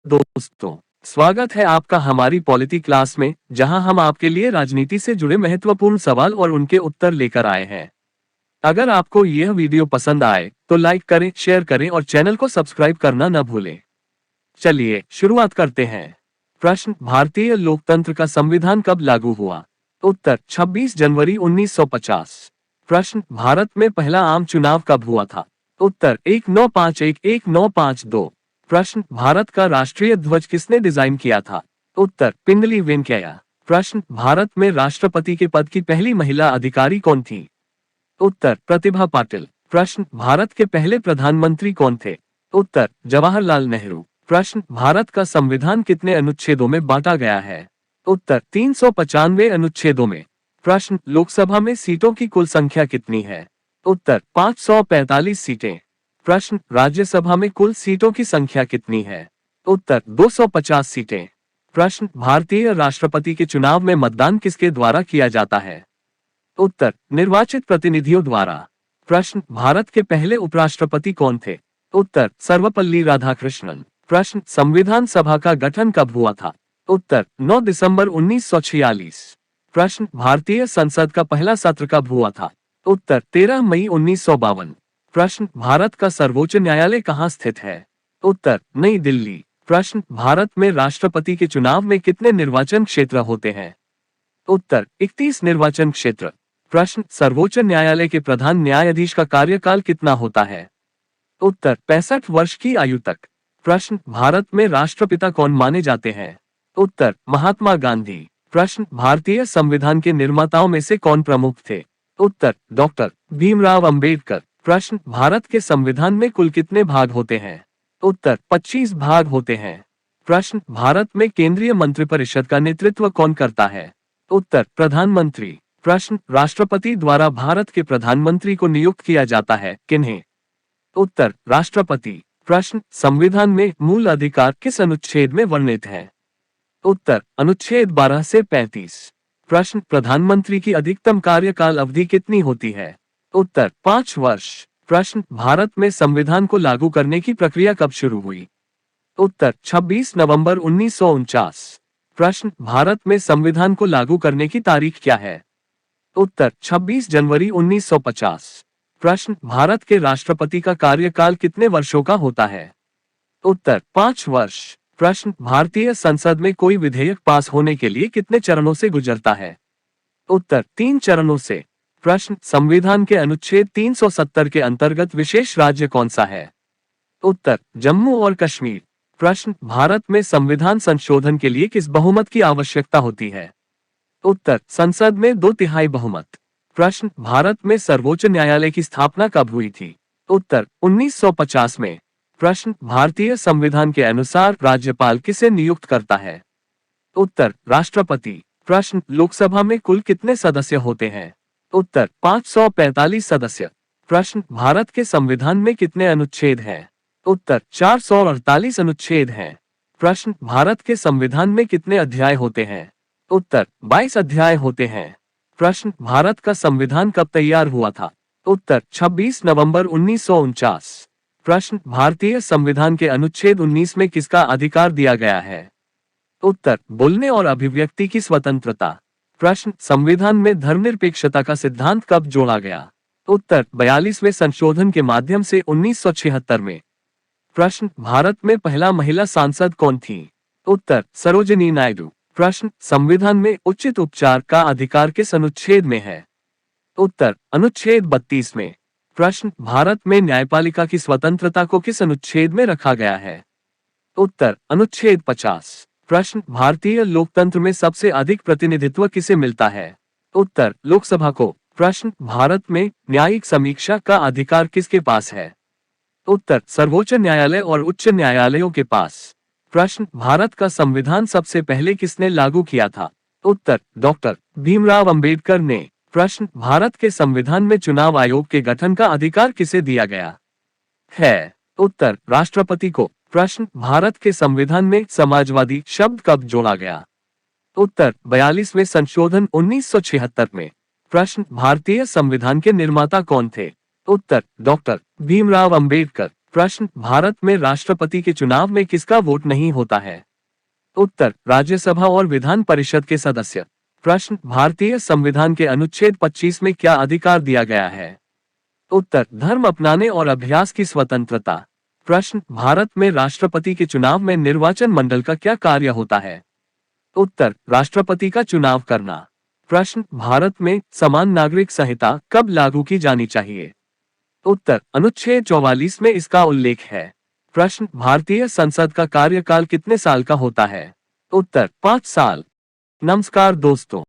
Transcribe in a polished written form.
दोस्तों, स्वागत है आपका हमारी पॉलिटी क्लास में, जहां हम आपके लिए राजनीति से जुड़े महत्वपूर्ण सवाल और उनके उत्तर लेकर आए हैं। अगर आपको यह वीडियो पसंद आए तो लाइक करें, शेयर करें और चैनल को सब्सक्राइब करना न भूलें। चलिए शुरुआत करते हैं। प्रश्न, भारतीय लोकतंत्र का संविधान कब लागू हुआ? उत्तर, 26 जनवरी 1950। प्रश्न, भारत में पहला आम चुनाव कब हुआ था? उत्तर, 1951-1952। प्रश्न, भारत का राष्ट्रीय ध्वज किसने डिजाइन किया था? उत्तर, पिंगली वेंकैया। प्रश्न, भारत में राष्ट्रपति के पद की पहली महिला अधिकारी कौन थी? उत्तर, प्रतिभा पाटिल। प्रश्न, भारत के पहले प्रधानमंत्री कौन थे? उत्तर, जवाहरलाल नेहरू। प्रश्न, भारत का संविधान कितने अनुच्छेदों में बांटा गया है? उत्तर, 395 अनुच्छेदों में। प्रश्न, लोकसभा में सीटों की कुल संख्या कितनी है? उत्तर, 545 सीटें। प्रश्न, राज्यसभा में कुल सीटों की संख्या कितनी है? उत्तर, 250 सीटें। प्रश्न, भारतीय राष्ट्रपति के चुनाव में मतदान किसके द्वारा किया जाता है? उत्तर, निर्वाचित प्रतिनिधियों द्वारा। प्रश्न, भारत के पहले उपराष्ट्रपति कौन थे? उत्तर, सर्वपल्ली राधाकृष्णन। प्रश्न, संविधान सभा का गठन कब हुआ था? उत्तर, 9 दिसंबर 1946। प्रश्न, भारतीय संसद का पहला सत्र कब हुआ था? उत्तर, 13 मई 1952। प्रश्न, भारत का सर्वोच्च न्यायालय कहाँ स्थित है? उत्तर, नई दिल्ली। प्रश्न, भारत में राष्ट्रपति के चुनाव में कितने निर्वाचन क्षेत्र होते हैं? उत्तर, 31 निर्वाचन क्षेत्र। प्रश्न, सर्वोच्च न्यायालय के प्रधान न्यायाधीश का कार्यकाल कितना होता है? उत्तर, 65 वर्ष की आयु तक। प्रश्न, भारत में राष्ट्रपिता कौन माने जाते हैं? उत्तर, महात्मा गांधी। प्रश्न, भारतीय संविधान के निर्माताओं में से कौन प्रमुख थे? उत्तर, डॉक्टर भीमराव अंबेडकर। प्रश्न, भारत के संविधान में कुल कितने भाग होते हैं? उत्तर, 25 भाग होते हैं। प्रश्न, भारत में केंद्रीय मंत्रिपरिषद का नेतृत्व कौन करता है? उत्तर, प्रधानमंत्री। प्रश्न, राष्ट्रपति द्वारा भारत के प्रधानमंत्री को नियुक्त किया जाता है, किन्हें? उत्तर, राष्ट्रपति। प्रश्न, संविधान में मूल अधिकार किस अनुच्छेद में वर्णित है? उत्तर, अनुच्छेद 12 से 35। प्रश्न, प्रधानमंत्री की अधिकतम कार्यकाल अवधि कितनी होती है? उत्तर, 5 वर्ष। प्रश्न, भारत में संविधान को लागू करने की प्रक्रिया कब शुरू हुई? उत्तर, 26 नवंबर 1949। प्रश्न, भारत में संविधान को लागू करने की तारीख क्या है? उत्तर, 26 जनवरी 1950। प्रश्न, भारत के राष्ट्रपति का कार्यकाल कितने वर्षों का होता है? उत्तर, 5 वर्ष। प्रश्न, भारतीय संसद में कोई विधेयक पास होने के लिए कितने चरणों से गुजरता है? उत्तर, 3 चरणों से। प्रश्न, संविधान के अनुच्छेद 370 के अंतर्गत विशेष राज्य कौन सा है? उत्तर, जम्मू और कश्मीर। प्रश्न, भारत में संविधान संशोधन के लिए किस बहुमत की आवश्यकता होती है? उत्तर, संसद में 2/3 बहुमत। प्रश्न, भारत में सर्वोच्च न्यायालय की स्थापना कब हुई थी? उत्तर, 1950 में। प्रश्न, भारतीय संविधान के अनुसार राज्यपाल किसे नियुक्त करता है? उत्तर, राष्ट्रपति। प्रश्न, लोकसभा में कुल कितने सदस्य होते हैं? उत्तर, 545 सदस्य। प्रश्न, भारत के संविधान में कितने अनुच्छेद हैं? उत्तर, 448 अनुच्छेद हैं। प्रश्न, भारत के संविधान में कितने अध्याय होते हैं? उत्तर, 22 अध्याय होते हैं। प्रश्न, भारत का संविधान कब तैयार हुआ था? उत्तर, 26 नवंबर 1949। प्रश्न, भारतीय संविधान के अनुच्छेद 19 में किसका अधिकार दिया गया है? उत्तर, बोलने और अभिव्यक्ति की स्वतंत्रता। प्रश्न, संविधान में धर्मनिरपेक्षता का सिद्धांत कब जोड़ा गया? उत्तर, 42वें संशोधन के माध्यम से 1976 में। प्रश्न, भारत में पहला महिला सांसद कौन थी? उत्तर, सरोजिनी नायडू। प्रश्न, संविधान में उचित उपचार का अधिकार किस अनुच्छेद में है? उत्तर, अनुच्छेद 32 में। प्रश्न, भारत में न्यायपालिका की स्वतंत्रता को किस अनुच्छेद में रखा गया है? उत्तर, अनुच्छेद 50। प्रश्न, भारतीय लोकतंत्र में सबसे अधिक प्रतिनिधित्व किसे मिलता है? उत्तर, लोकसभा को। प्रश्न, भारत में न्यायिक समीक्षा का अधिकार किसके पास है? उत्तर, सर्वोच्च न्यायालय और उच्च न्यायालयों के पास। प्रश्न, भारत का संविधान सबसे पहले किसने लागू किया था? उत्तर, डॉक्टर भीमराव अंबेडकर ने। प्रश्न, भारत के संविधान में चुनाव आयोग के गठन का अधिकार किसे दिया गया है? उत्तर, राष्ट्रपति को। प्रश्न, भारत के संविधान में समाजवादी शब्द कब जोड़ा गया? उत्तर, 42वें संशोधन 1976 में। प्रश्न, भारतीय संविधान के निर्माता कौन थे? उत्तर, डॉक्टर भीमराव अंबेडकर। प्रश्न, भारत में राष्ट्रपति के चुनाव में किसका वोट नहीं होता है? उत्तर, राज्यसभा और विधान परिषद के सदस्य। प्रश्न, भारतीय संविधान के अनुच्छेद 25 में क्या अधिकार दिया गया है? उत्तर, धर्म अपनाने और अभ्यास की स्वतंत्रता। प्रश्न, भारत में राष्ट्रपति के चुनाव में निर्वाचन मंडल का क्या कार्य होता है? उत्तर, राष्ट्रपति का चुनाव करना। प्रश्न, भारत में समान नागरिक संहिता कब लागू की जानी चाहिए? उत्तर, अनुच्छेद 44 में इसका उल्लेख है। प्रश्न, भारतीय संसद का कार्यकाल कितने साल का होता है? उत्तर, 5 साल। नमस्कार दोस्तों।